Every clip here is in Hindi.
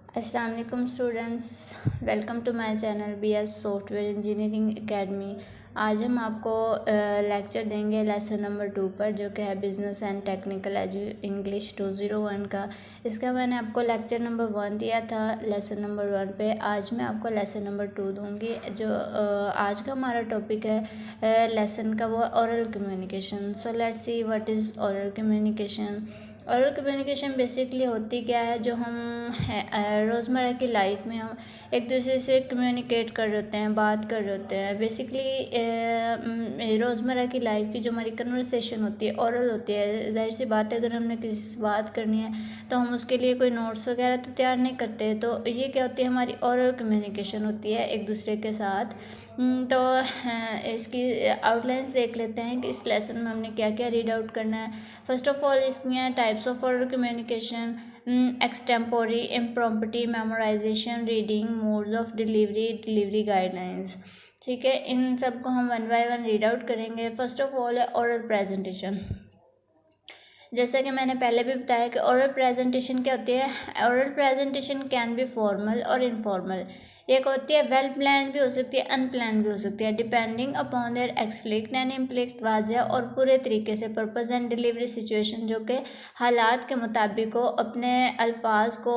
अस्सलाम वालेकुम students, welcome to my channel BS software engineering academy. आज हम आपको लेक्चर देंगे लेसन नंबर 2 पर, जो कि है बिज़नेस एंड टेक्निकल इंग्लिश 201 का। इसका मैंने आपको लेक्चर नंबर 1 दिया था लेसन नंबर 1 पे। आज मैं आपको लेसन नंबर 2 दूंगी। जो आज का हमारा टॉपिक है लेसन का, वो oral communication. So let's see what is oral communication. Oral communication basically होती क्या है, जो हम रोज़मर्रा की लाइफ में हम एक दूसरे से कम्युनिकेट कर रहे होते हैं, बात कर रहे होते हैं। बेसिकली रोज़मर्रा की लाइफ की जो हमारी कन्वर्सेशन होती है ओरल होती है। ज़ाहिर सी बात है, अगर हमने किसी से बात करनी है तो हम उसके लिए कोई नोट्स वगैरह तो तैयार नहीं करते। तो ये क्या होती है, हमारी ओरल कम्युनिकेशन होती है एक दूसरे के साथ। तो इसकी आउटलाइंस देख लेते हैं कि इस लेसन में हमने क्या क्या रीड आउट करना है। फर्स्ट ऑफ ऑल इसकी हैं types of oral communication, extempore, impromptu, memorization, reading, modes of delivery, delivery guidelines. ठीक है, इन सब को हम one by one read out करेंगे। फर्स्ट ऑफ ऑल है ओरल प्रेजेंटेशन। जैसा कि मैंने पहले भी बताया कि ओरल प्रेजेंटेशन क्या होती है। Oral presentation can be formal और इनफॉर्मल। एक होती है वेल प्लान भी हो सकती है, अनप्लान भी हो सकती है, डिपेंडिंग अपॉन देयर एक्सप्लिक्ट एंड इम्प्लिक्ट, वाज़ेह और पूरे तरीके से पर्पस एंड डिलीवरी सिचुएशन, जो कि हालात के मुताबिक हो, अपने अल्फाज को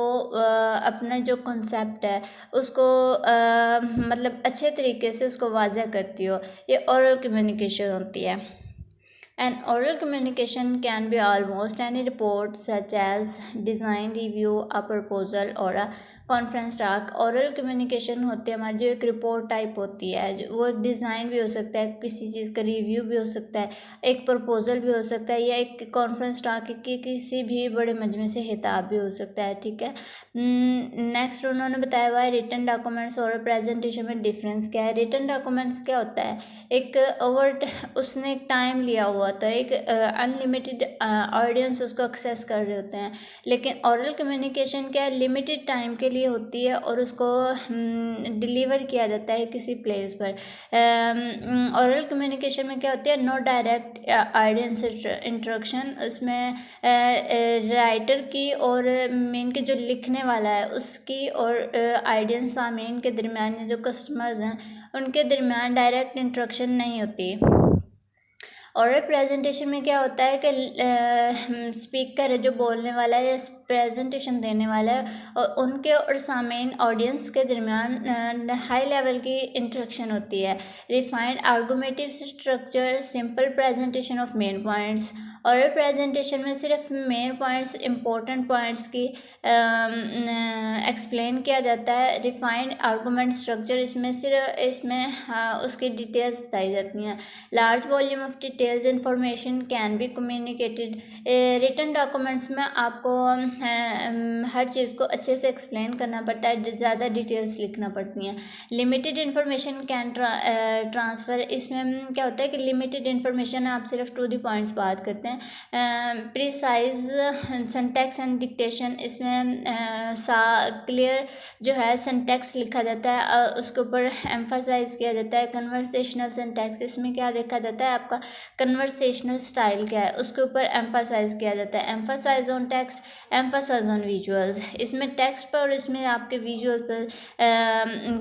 अपना जो कॉन्सेप्ट है उसको मतलब अच्छे तरीके से उसको वाज़ेह करती हो। ये ओरल कम्युनिकेशन होती है। An oral communication can be almost any report, such as design review, a proposal or a conference talk. Oral communication होती है हमारी जो एक रिपोर्ट टाइप होती है, वो एक डिज़ाइन भी हो सकता है, किसी चीज़ का रिव्यू भी हो सकता है, एक प्रपोजल भी हो सकता है, या एक कॉन्फ्रेंस टॉक की किसी भी बड़े मजमे से खिताब भी हो सकता है। ठीक है, नेक्स्ट उन्होंने बताया हुआ है रिटन डॉक्यूमेंट्स और प्रेजेंटेशन में डिफरेंस क्या है। रिटन डॉक्यूमेंट्स क्या होता है, एक ओवर उसने एक टाइम लिया हुआ होता है, एक अनलिमिटेड ऑडियंस उसको एक्सेस कर रहे होते हैं। लेकिन ओरल कम्युनिकेशन क्या है, लिमिटेड टाइम के लिए होती है और उसको डिलीवर किया जाता है किसी प्लेस पर। ओरल कम्युनिकेशन में क्या होती है, नो डायरेक्ट ऑडियंस इंटरेक्शन। उसमें राइटर की और मेन के जो लिखने वाला है उसकी और ऑडियंस सामीन के दरमियान जो कस्टमर्स हैं उनके दरमियान डायरेक्ट इंटरेक्शन नहीं होती। ओरल प्रेजेंटेशन में क्या होता है कि स्पीकर है जो बोलने वाला है या प्रेजेंटेशन देने वाला है, और उनके और सामेन ऑडियंस के दरमियान हाई लेवल की इंटरेक्शन होती है। Refined argumentative structure, simple presentation of main points. Oral presentation में सिर्फ मेन पॉइंट्स, इंपॉर्टेंट पॉइंट्स की एक्सप्लेन किया जाता है। रिफाइंड आर्गूमेंट स्ट्रक्चर, इसमें उसकी डिटेल्स बताई जाती हैं। Large volume of details information can be communicated. Written documents में आपको हर चीज़ को अच्छे से एक्सप्लेन करना पड़ता है, ज़्यादा डिटेल्स लिखना पड़ती हैं। Limited information can transfer. इसमें क्या होता है कि लिमिटेड इन्फॉर्मेशन आप सिर्फ टू द पॉइंट्स बात करते हैं। प्रिसाइज सिंटैक्स एंड डिक्टेशन, इसमें क्लियर जो है सिंटैक्स लिखा जाता है, उसके ऊपर एम्फासाइज किया जाता है। कन्वर्सेशनल सिंटैक्स, इसमें क्या देखा जाता है, आपका कन्वर्सेशनल स्टाइल क्या है उसके ऊपर एम्फासाइज किया जाता है। Emphasise on text, emphasise on visuals, इसमें टेक्स्ट पर और इसमें आपके विजुअल पर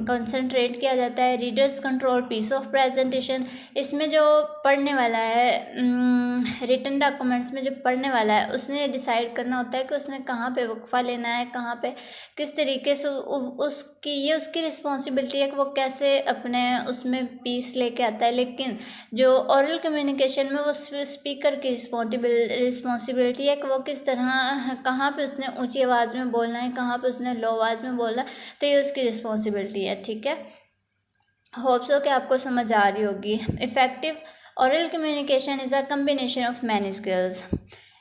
कंसंट्रेट किया जाता है। Readers control pace of presentation, इसमें जो पढ़ने वाला है रिटन डॉक्यूमेंट्स में जो पढ़ने वाला है उसने डिसाइड करना होता है कि उसने कहाँ पे वक्फा लेना है, कहाँ पे किस तरीके से उसकी रिस्पॉन्सिबिलिटी है कि वो कैसे अपने उसमें पीस लेके आता है। लेकिन जो ओरल कम्युनिकेशन में वो स्पीकर की रिस्पॉन्सिबिलिटी है कि वो किस तरह कहाँ पे उसने ऊंची आवाज़ में बोलना है, कहाँ पे उसने लो आवाज़ में बोलना है, तो ये उसकी रिस्पॉन्सिबिलिटी है। ठीक है, होप सो कि आपको समझ आ रही होगी। Effective oral communication is a combination of many skills.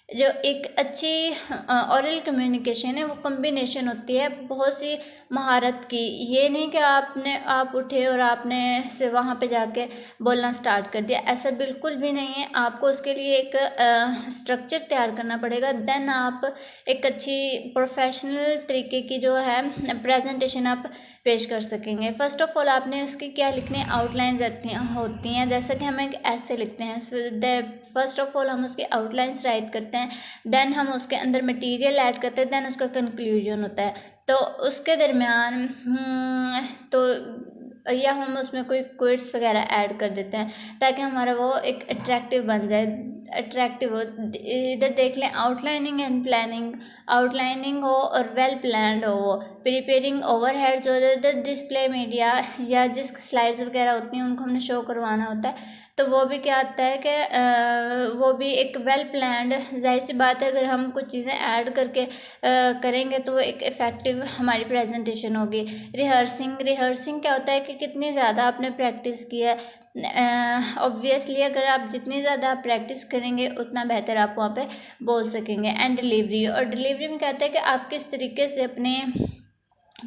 जो एक अच्छी ओरल कम्युनिकेशन है वो कम्बिनेशन होती है बहुत सी महारत की। ये नहीं कि आप उठे और आपने से वहाँ पे जाके बोलना स्टार्ट कर दिया, ऐसा बिल्कुल भी नहीं है। आपको उसके लिए एक स्ट्रक्चर तैयार करना पड़ेगा, देन आप एक अच्छी प्रोफेशनल तरीके की जो है प्रेजेंटेशन आप पेश कर सकेंगे। फर्स्ट ऑफ ऑल आपने उसकी क्या लिखनी है, आउटलाइंस होती हैं। जैसे कि हम एक ऐसे लिखते हैं, फर्स्ट ऑफ ऑल हम उसकी आउटलाइंस राइट करते हैं, देन हम उसके अंदर मटेरियल ऐड करते हैं, देन उसका कंक्लूजन होता है। तो उसके दरमियान तो या हम उसमें कोई क्विट्स वगैरह ऐड कर देते हैं ताकि हमारा वो एक अट्रैक्टिव बन जाए, अट्रैक्टिव हो। इधर देख लें, आउटलाइनिंग एंड प्लानिंग, आउटलाइनिंग हो और वेल प्लान्ड हो वो, प्रिपेयरिंग ओवरहेड्स हो, इधर डिस्प्ले मीडिया या जिस स्लाइड्स वगैरह होती हैं उनको हमने शो करवाना होता है, तो वो भी क्या आता है कि वो भी एक वेल प्लान्ड, जाहिर सी बात है अगर हम कुछ चीज़ें ऐड करके करेंगे तो वो एक इफ़ेक्टिव हमारी प्रेजेंटेशन होगी। रिहर्सिंग क्या होता है कि कितनी ज़्यादा आपने प्रैक्टिस की है। ऑब्वियसली अगर आप जितनी ज़्यादा प्रैक्टिस करेंगे उतना बेहतर आप वहाँ पे बोल सकेंगे। एंड डिलीवरी, और डिलीवरी में कहते हैं कि आप किस तरीके से अपने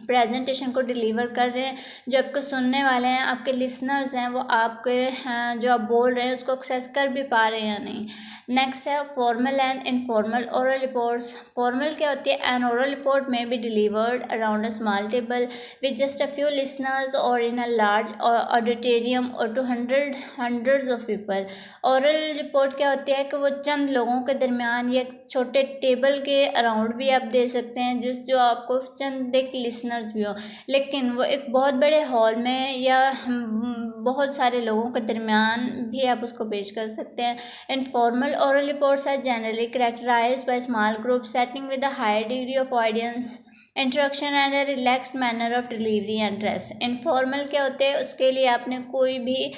प्रेजेंटेशन को डिलीवर कर रहे हैं, जो आपको सुनने वाले हैं, आपके लिसनर्स हैं, वो आपके जो आप बोल रहे हैं उसको एक्सेस कर भी पा रहे हैं या नहीं। नेक्स्ट है formal and informal oral reports. Formal क्या होती है, एन ओरल रिपोर्ट में be delivered around a small table with just a few listeners और इन अ लार्ज ऑडिटोरियम और to hundreds of people. Oral report क्या होती है कि वो चंद लोगों के दरमियान या छोटे टेबल के अराउंड भी आप दे सकते हैं, जो आपको चंद एक लिसनर्स भी हो, लेकिन वो एक बहुत बड़े हॉल में या बहुत सारे लोगों के दरमियान भी आप उसको पेश कर सकते हैं। Informal oral reports are generally characterized by small group setting with a higher degree of audience introduction and a relaxed manner of delivery and dress. Informal क्या होते हैं, उसके लिए आपने कोई भी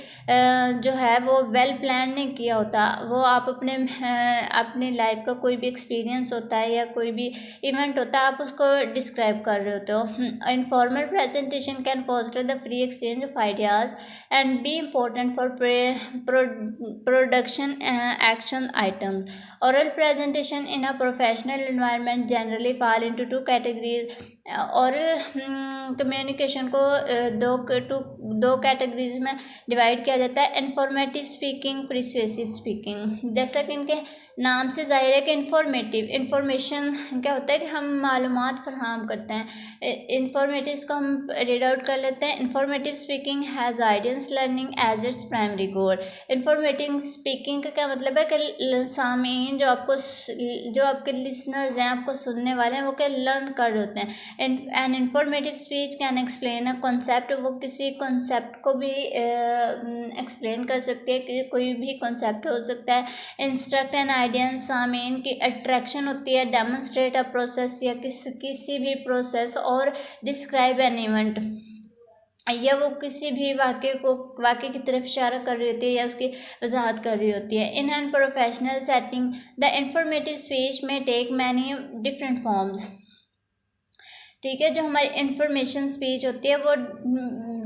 जो है वो वेल प्लान नहीं किया होता, वो आप अपनी लाइफ का कोई भी एक्सपीरियंस होता है या कोई भी इवेंट होता है आप उसको डिस्क्राइब कर रहे होते हो। Informal presentation can foster the free exchange of ideas and be important for production action items. Oral presentation in a professional environment generally fall into two categories. Oral communication को दो कैटेगरीज में डिवाइड किया जाता है, इंफॉर्मेटिव स्पीकिंग, प्रिसुएसिव स्पीकिंग। जैसा कि इनके नाम से जाहिर है कि इंफॉर्मेशन क्या होता है कि हम मालूमात फराहम करते हैं। इंफॉर्मेटिव को हम रीड आउट कर लेते हैं। Informative speaking has audience learning as its primary goal. Informative speaking का क्या मतलब है कि सामीन जो आपके लिसनर्स हैं, आपको सुनने वाले हैं, वो क्या लर्न कर रहे होते हैं। An informative speech can explain a concept, वो किसी कॉन्सेप्ट को भी एक्सप्लेन कर सकती है, कि कोई भी कॉन्सेप्ट हो सकता है। इंस्ट्रक्ट एन आइडियंस, सामीन की अट्रैक्शन होती है। डेमोन्स्ट्रेट अ प्रोसेस, या किसी भी प्रोसेस, और डिस्क्राइब एन इवेंट, या वो किसी भी वाक़े की तरफ इशारा कर रही होती है या उसकी वजाहत कर रही होती है। In an professional setting the informative speech में टेक मैनी डिफरेंट फॉर्म्स। ठीक है, जो हमारी इंफॉर्मेशन स्पीच होती है वो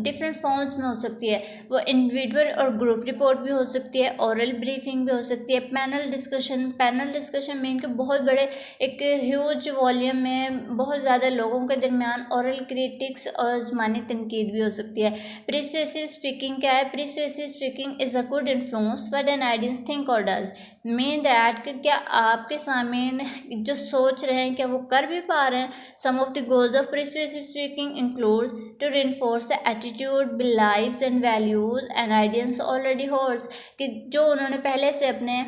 डिफरेंट फॉर्म्स में हो सकती है। वो इंडिविजुअल और ग्रुप रिपोर्ट भी हो सकती है, ओरल ब्रीफिंग भी हो सकती है, पैनल डिस्कशन मीन के बहुत बड़े एक ह्यूज वॉल्यूम में बहुत ज़्यादा लोगों के दरमियान ओरल क्रिटिक्स और ज़बानी तनकीद भी हो सकती है। प्रिसुएसिव स्पीकिंग क्या है, persuasive speaking is a good influence what an audience think or does, mean that कि क्या आपके सामने जो सोच रहे हैं क्या वो कर भी पा रहे हैं। Some of the goals of persuasive speaking includes to reinforce the attitude, beliefs and values and ideas already holds, कि जो उन्होंने पहले से अपने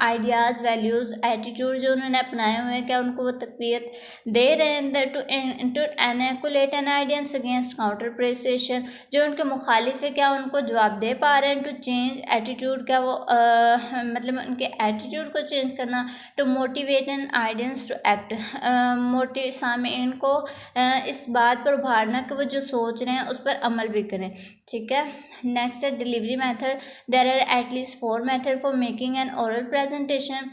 आइडियाज़, वैल्यूज़, एटीट्यूड जो उन्होंने अपनाए हुए हैं, क्या उनको वो तकवीत दे रहे हैं। To एनैकुलेट N आइडियंस against counter precision, जो उनके मुखालिफ है क्या उनको जवाब दे पा रहे हैं। टू चेंज एटीट्यूड, क्या वो मतलब उनके एटीट्यूड को चेंज करना। To motivate an audience to act, सामीन को इस बात पर उभारना कि वो जो सोच रहे हैं उस पर अमल भी करें। ठीक है, नेक्स्ट है delivery method. There are at least 4 method for making an oral presentation.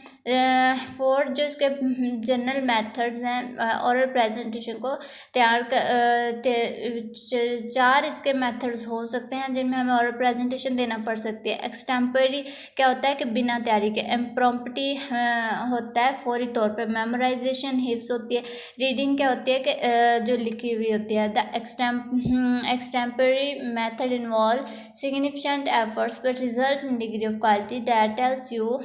4 जो इसके जनरल मेथड्स हैं ओरल प्रेजेंटेशन को तैयार 4 इसके मेथड्स हो सकते हैं जिनमें हमें ओरल प्रेजेंटेशन देना पड़ सकती है। एक्सटेम्परी क्या होता है कि बिना तैयारी के। इम्प्रॉम्प्टी होता है फौरी तौर पर। मेमोराइजेशन हिफ्स होती है। रीडिंग क्या होती है कि जो लिखी हुई होती है। The extempore method involve significant efforts but result in degree of quality that tells you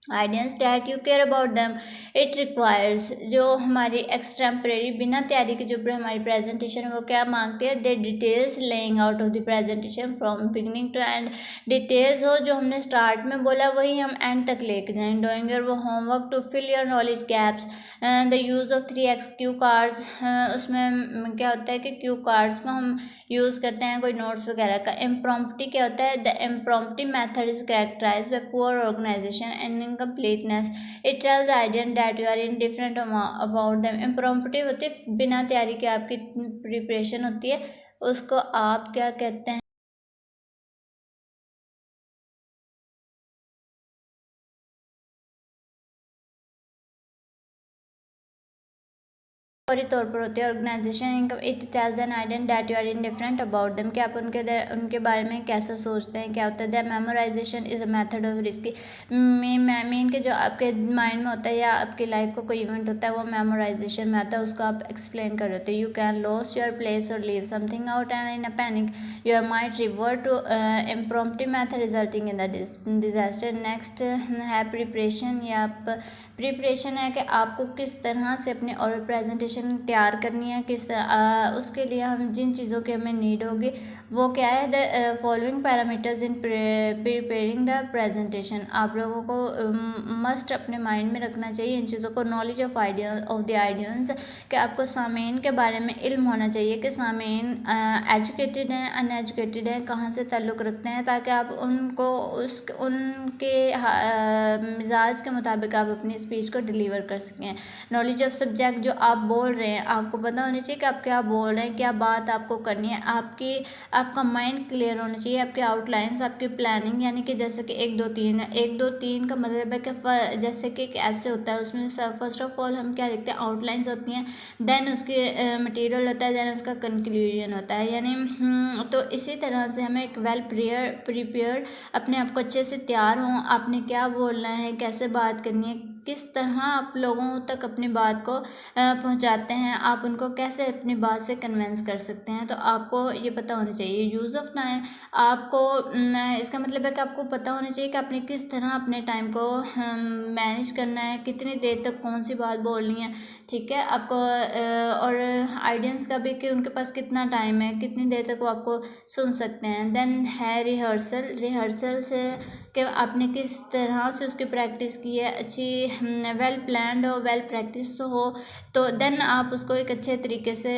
audience that you care about them. It requires, जो हमारी एक्सटेम्परेरी बिना तैयारी के जो हमारी प्रेजेंटेशन है वो क्या मांगती है, the details laying out of the presentation from beginning to end. Details हो जो हमने स्टार्ट में बोला वही हम एंड तक लेके जाएं। डूइंग योर वो homework to fill your knowledge gaps. The use of 3x cue cards, उसमें क्या होता है कि क्यू कार्ड्स का हम यूज़ करते हैं कोई नोट्स वगैरह का। इम्प्रॉम्प्टी क्या होता है, the impromptu method is characterise by poor organisation and incompleteness. It tells audience that you are indifferent about them. Impromptu होती है बिना तैयारी के आपकी प्रिपरेशन होती है, उसको आप क्या कहते हैं, फौरी तौर पर होती है। Organisation income, it tells an audience that you are indifferent about them, कि आप उनके बारे में कैसा सोचते हैं, क्या होता है। That memorisation is a method of risky. Mean के जो आपके माइंड में होता है या आपकी लाइफ का कोई इवेंट होता है वो मेमोराइजेशन में आता है, उसको आप एक्सप्लेन कर रहे होते हैं। You can lose your place और leave something out and in a panic your mind revert to impromptu method resulting in the disaster. Next है प्रिपरेशन, या प्रिपरेशन है कि आपको किस तरह से अपनी और प्रेजेंटेशन तैयार करनी है, किस तरह उसके लिए हम जिन चीज़ों की हमें नीड होगी वो क्या है, the following parameters in preparing the presentation. आप लोगों को मस्ट अपने माइंड में रखना चाहिए इन चीज़ों को। Knowledge of idea of the audiences, कि आपको सामीन के बारे में इल्म होना चाहिए कि सामीन एजुकेटेड हैं, अनएजुकेटेड हैं, कहाँ से ताल्लुक़ रखते हैं, ताकि आप उनको उनके मिजाज के मुताबिक आप अपनी स्पीच को डिलीवर कर सकें। नॉलेज ऑफ सब्जेक्ट, जो आप बोल रहे हैं आपको पता होना चाहिए कि आप क्या बोल रहे हैं, क्या बात आपको करनी है। आपका माइंड क्लियर होना चाहिए, आपके आउटलाइंस, आपकी प्लानिंग, यानी कि जैसे कि 1 2 3 है। 1 2 3 का मतलब है कि जैसे कि एक ऐसे होता है, उसमें फर्स्ट ऑफ ऑल हम क्या लिखते हैं, आउटलाइंस होती हैं, देन उसके मटेरियल होता है, देन उसका कंक्लूजन होता है। यानी तो इसी तरह से हमें एक वेल प्रिपेयर्ड, अपने आप को अच्छे से तैयार हों, आपने क्या बोलना है, कैसे बात करनी है, किस तरह आप लोगों तक अपनी बात को पहुंचाते हैं, आप उनको कैसे अपनी बात से कन्विंस कर सकते हैं, तो आपको ये पता होना चाहिए। यूज़ ऑफ टाइम, आपको इसका मतलब है कि आपको पता होना चाहिए कि आपने किस तरह अपने टाइम को मैनेज करना है, कितनी देर तक कौन सी बात बोलनी है, ठीक है आपको। और आइडियंस का भी कि उनके पास कितना टाइम है, कितनी देर तक वो आपको सुन सकते हैं। देन है रिहर्सल। रिहर्सल से कि आपने किस तरह से उसकी प्रैक्टिस की है, अच्छी वेल प्लान्ड हो, वेल प्रैक्टिस हो, तो देन आप उसको एक अच्छे तरीके से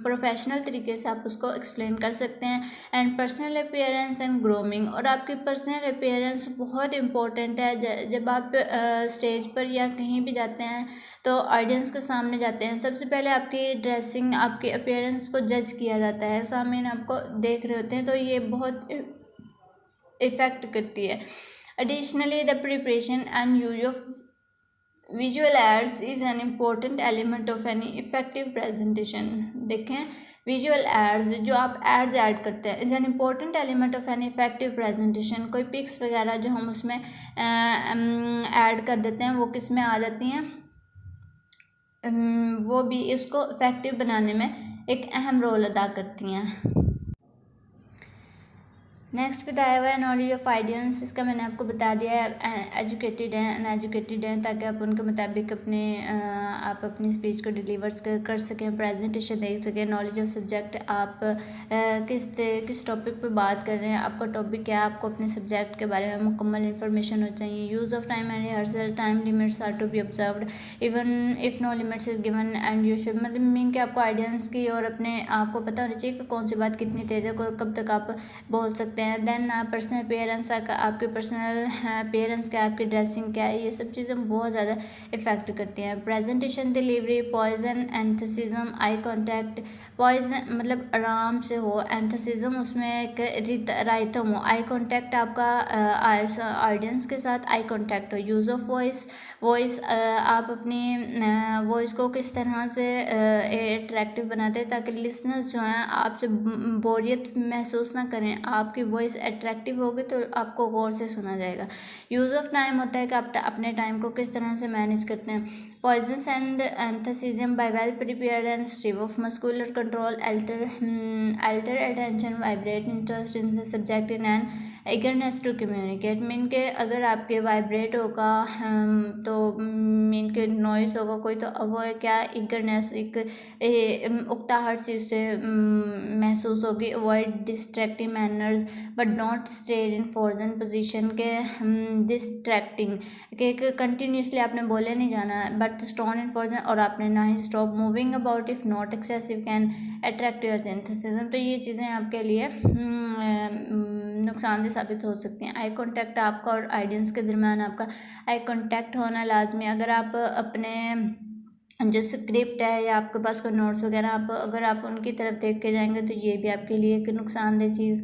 प्रोफेशनल तरीके से आप उसको एक्सप्लेन कर सकते हैं। And personal appearance and grooming, और आपकी पर्सनल अपीयरेंस बहुत इंपॉर्टेंट है। जब आप स्टेज पर या कहीं भी जाते हैं तो ऑडियंस के सामने जाते हैं, सबसे पहले आपकी ड्रेसिंग, आपकी अपीयरेंस को जज किया जाता है। सामने आपको देख रहे होते हैं तो ये बहुत इफ़ेक्ट करती है। Additionally the preparation and use of visual aids is an important element of any effective presentation. देखें, विजुअल एड्स, जो आप एड्स ऐड करते हैं, is an important element of any effective presentation. कोई पिक्स वगैरह जो हम उसमें ऐड कर देते हैं वो किस में आ जाती हैं, वो भी इसको इफेक्टिव बनाने में एक अहम रोल अदा करती हैं। नेक्स्ट बताया हुआ है नॉलेज ऑफ आइडियंस। इसका मैंने आपको बता दिया है, एजुकेटेड हैं, अनएजुकेटेड हैं, ताकि आप उनके मुताबिक आप अपनी स्पीच को डिलीवर कर सकें, प्रेजेंटेशन दे सकें। नॉलेज ऑफ सब्जेक्ट, आप किस टॉपिक पे बात कर रहे हैं, आपका टॉपिक क्या है, आपको अपने सब्जेक्ट के बारे में मुकम्मल इन्फॉर्मेशन हो चाहिए। Use of time and rehearsal, time limits are to be observed even if no limits is given and you should, मतलब मीन कि आपको आइडियंस की और अपने आपको पता होना चाहिए कि कौन सी बात कितनी देर तक और कब तक आप बोल सकते हैं। देन पर्सनल अपीयरेंस, आपके पर्सनल अपीयरेंस क्या है, आपकी ड्रेसिंग क्या है, ये सब चीज़ें बहुत ज़्यादा इफेक्ट करती हैं। Presentation delivery, poise, enthusiasm, eye contact. Poise मतलब आराम से हो, एंथसिज्म उसमें एक रायतम हो, आई कांटेक्ट आपका ऑडियंस के साथ आई कांटेक्ट हो। यूज़ ऑफ वॉइस, आप अपनी वॉइस को किस तरह से अट्रैक्टिव बनाते हैं ताकि लिसनर्स जो हैं आपसे बोरियत महसूस ना करें, आपकी वॉइस अट्रैक्टिव होगी तो आपको गौर से सुना जाएगा। यूज़ ऑफ टाइम होता है कि आप अपने टाइम को किस तरह से मैनेज करते हैं। Poise and enthusiasm, by well prepared and strive of muscular control, alert attention, vibrant interest in the subject in an eagerness to communicate mean के अगर आपके वाइब्रेट होगा तो मीन के नॉइस होगा कोई, तो वो क्या ईगरनेस एक उकताहट सी उससे महसूस होगी। Avoid distracting manners but don't stay in frozen position के डिस्ट्रैक्टिंग के कंटिन्यूसली आपने बोले नहीं जाना बट स्टोन इन फ्रोजन, और आपने ना ही stop moving about if not excessive can attract your enthusiasm. तो ये चीज़ें आपके लिए नुकसानदेह साबित हो सकती हैं। आई कांटेक्ट आपका और ऑडियंस के दरम्यान आपका आई कांटेक्ट होना लाजमी। अगर आप अपने जो स्क्रिप्ट है या आपके पास कोई नोट्स वगैरह आप अगर आप उनकी तरफ देख के जाएंगे तो ये भी आपके लिए एक नुकसानदेह चीज़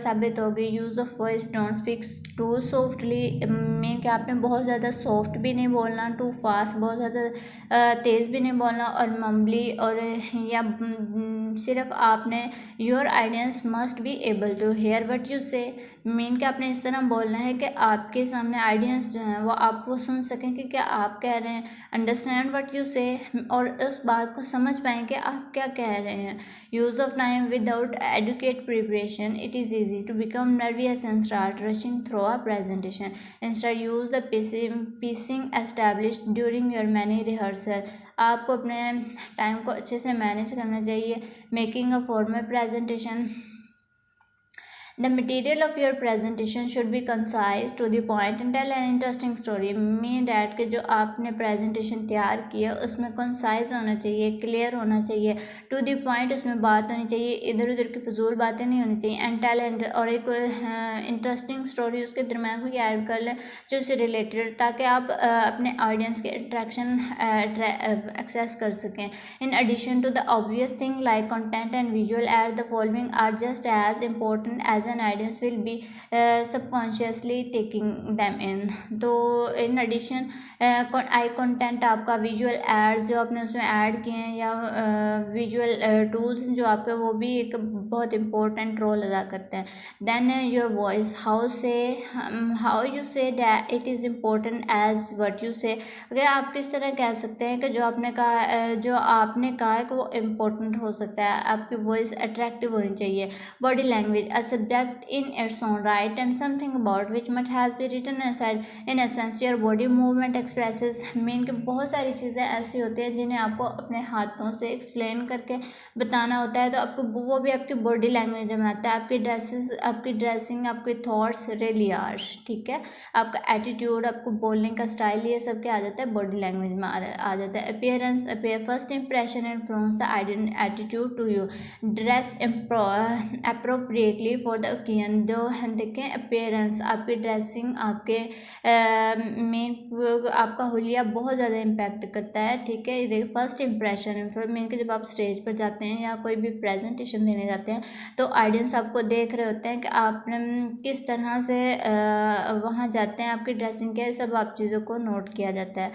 साबित होगी। Use of voice, don't speak too softly mean कि आपने बहुत ज़्यादा सॉफ्ट भी नहीं बोलना, टू फास्ट बहुत ज़्यादा तेज़ भी नहीं बोलना, और मम्बली और या सिर्फ आपने your audience must be able to hear what you say mean कि आपने इस तरह बोलना है कि आपके सामने ऑडियंस जो है वो आपको सुन सकें कि क्या आप कह रहे हैं, अंडरस्टैंड व्हाट यू से, और उस बात को समझ पाएँ कि आप क्या कह रहे हैं। Use of time without adequate preparation, it is easy to become nervous and start rushing through a presentation. Instead use the pacing established during your many rehearsal. आपको अपने टाइम को अच्छे से मैनेज करना चाहिए। Making a formal presentation, the material of your presentation should be concise to the point and tell an interesting story. Mean that के जो आपने प्रेजेंटेशन तैयार किया उसमें कंसाइज होना चाहिए, क्लियर होना चाहिए, टू द पॉइंट उसमें बात होनी चाहिए, इधर उधर की फजूल बातें नहीं होनी चाहिए। एंड टेल और एक इंटरेस्टिंग स्टोरी उसके दरम्यान कोई ऐड कर लें जो उससे रिलेटेड, ताकि आप अपने ऑडियंस के इंट्रैक्शन एक्सेस कर सकें। In addition to the obvious thing like content and visual aid the following are just as important as an audience will be subconsciously taking them in। तो इन एडिशन आई कंटेंट आपका, विजुअल एड्स जो आपने उसमें ऐड किए हैं या विजुअल टूल्स जो आपके वो भी एक बहुत इंपॉर्टेंट रोल अदा करते हैं। Then your voice, how you say that it is important as what you say. अगर आप किस तरह कह सकते हैं कि जो आपने कहा है कि वो इम्पोर्टेंट हो सकता है। आपकी वॉइस अट्रैक्टिव होनी चाहिए। Body language, a subject in its own right and something about which much has been written inside। in essence your body movement expresses mean के बहुत सारी चीज़ें ऐसी होती हैं जिन्हें आपको अपने हाथों से एक्सप्लेन करके बताना होता है। तो आपको वो भी आपकी बॉडी लैंग्वेज में आता है। आपकी ड्रेसिंग, आपके थॉट्स रियली आर, ठीक है। आपका एटीट्यूड, आपको बोलने का स्टाइल, ये सब क्या आ जाता है, बॉडी लैंग्वेज में आ जाता है। Appearance, first impression influence the attitude to you. Dress appropriately for the occasion, जो देखें अपीयरेंस, आपकी ड्रेसिंग, आपके मेन आपका हुलिया बहुत ज़्यादा इम्पैक्ट करता है, ठीक है। देखिए फर्स्ट इंप्रेशन मीन कि जब आप स्टेज पर जाते हैं या कोई भी प्रेजेंटेशन देने जाते हैं तो ऑडियंस आपको देख रहे होते हैं कि आप किस तरह से वहाँ जाते हैं, आपकी ड्रेसिंग क्या है, सब आप चीज़ों को नोट किया जाता है।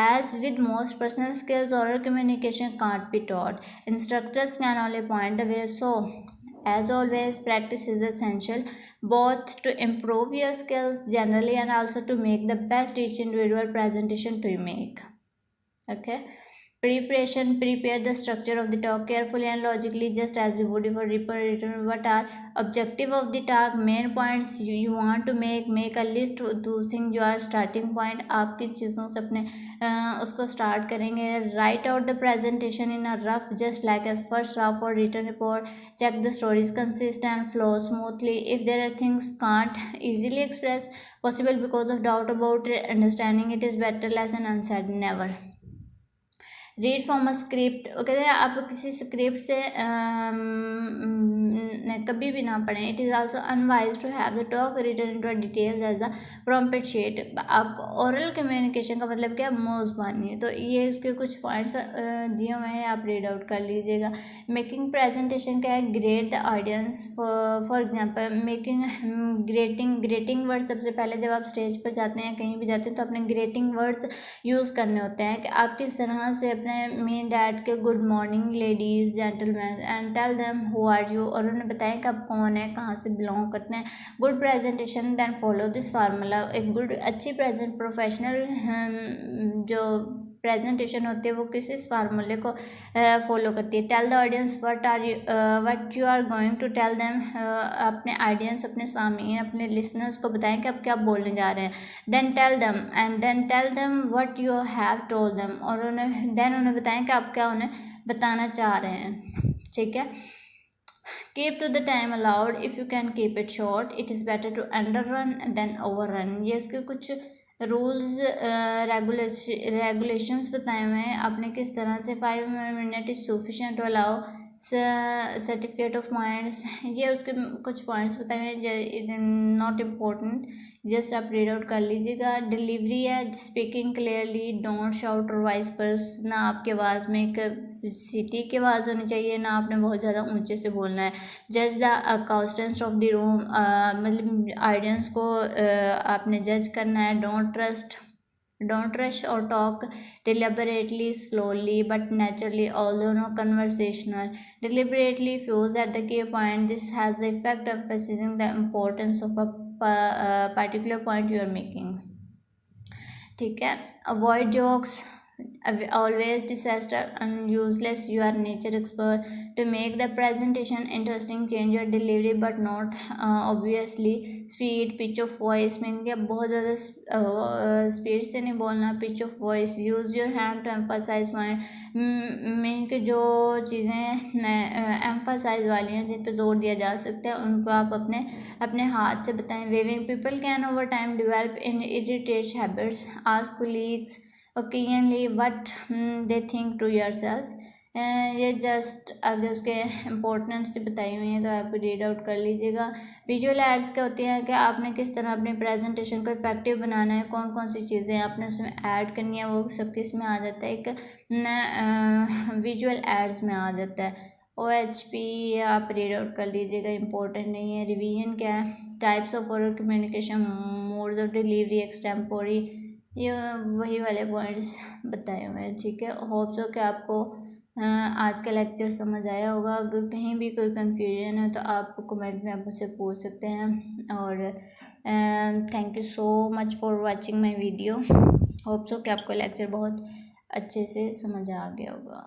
As with most personal skills और communication can't be taught, instructors can only point the way. So as always, practice is essential both to improve your skills generally and also to make the best each individual presentation to make. Okay. Preparation, prepare the structure of the talk carefully and logically just as you would for written. What are objective of the talk, main points you want to make a list of those things you are starting point। आप किन चीज़ों से अपने उसको स्टार्ट करेंगे। write out the presentation in a rough just like a first draft for written report। check the stories consist and flow smoothly। if there are things can't easily express possible because of doubt about understanding it is better lesson unsaid never। Read from a script, कहते हैं आप किसी स्क्रिप्ट से कभी भी ना पढ़ें। It is also unwise to have the talk written into details as a prompt sheet. आपको ओरल कम्युनिकेशन का मतलब क्या, मेज़बानी। तो ये इसके कुछ पॉइंट्स दिए हुए हैं, आप रीड आउट कर लीजिएगा। मेकिंग प्रेजेंटेशन क्या है, great the audience. For example making grating word, सबसे पहले जब आप स्टेज पर जाते हैं कहीं भी जाते हैं तो अपने ग्रेटिंग वर्ड्स यूज़ करने होते हैं कि आप किस तरह से अपने मेन डैड के good morning ladies gentleman and tell them who are you, और उन्हें बताएं कि आप कौन है, कहाँ से बिलोंग करते हैं। Good presentation then follow this formula. एक गुड अच्छी प्रेजेंट प्रोफेशनल जो प्रेजेंटेशन होती है वो किस फार्मूले को फॉलो करती है। Tell the audience what you are going to tell them, अपने ऑडियंस, अपने सामने, अपने लिसनर्स को बताएं कि आप क्या बोलने जा रहे हैं। Then tell them what you have told them, और उन्हें बताएं कि आप क्या उन्हें बताना चाह रहे हैं। ठीक है। Keep to the time allowed, if you can keep it short, it is better to under run than over run. ये इसके कुछ रूल्स रेगुलेशंस बताए हुए हैं। आपने किस तरह से 5 minute is sufficient to allow certificate of minds, ये उसके कुछ पॉइंट्स बताए हुए हैं, नॉट इम्पोर्टेंट, जस्ट आप रीड आउट कर लीजिएगा। डिलीवरी है स्पीकिंग क्लियरली, डोंट शाउट और वॉइस पर, ना आपके आवाज़ में एक सिटी की आवाज़ होनी चाहिए, ना आपने बहुत ज़्यादा ऊंचे से बोलना है। जज द अकाउस्टेंस ऑफ द रूम, मतलब ऑडियंस को आपने जज करना है। डोंट रश और talk deliberately, slowly but naturally, although no conversational. Deliberately fuse at the key point. This has the effect of emphasizing the importance of a particular point you are making. ठीक है। Avoid jokes, always disaster and useless. You are nature expert. To make the presentation interesting, change your delivery but not obviously. Speed, pitch of voice, mean क्या बहुत ज़्यादा स्पीड से नहीं बोलना। Pitch of voice, use your hand to emphasise point, mean कि जो चीज़ें एम्फासाइज वाली हैं जिन पर जोर दिया जा सकता है उनको आप अपने हाथ से बताएं। Waving, people can over time develop इन इरिटेट habits. Ask colleagues occasionally what they think to yourself. ये जस्ट आगे उसके इम्पोर्टेंस से बताई हुई हैं तो आप रीड आउट कर लीजिएगा। विजुअल एड्स क्या होती हैं कि आपने किस तरह अपनी प्रेजेंटेशन को इफेक्टिव बनाना है, कौन कौन सी चीज़ें आपने उसमें ऐड करनी है, वो सब किस में आ जाता है, एक विजुअल एड्स में आ जाता है। OHP आप रीड आउट कर लीजिएगा, इम्पोर्टेंट नहीं है। रिवीजन क्या है, types of oral communication, modes of delivery, extempore, ये वही वाले पॉइंट्स बताए हुए हैं। ठीक है। होप सो कि आपको आज का लेक्चर समझ आया होगा। अगर कहीं भी कोई कन्फ्यूजन है तो आप कमेंट में आप मुझसे पूछ सकते हैं। और thank you so much for watching my video. Hope so कि आपको लेक्चर बहुत अच्छे से समझ आ गया होगा।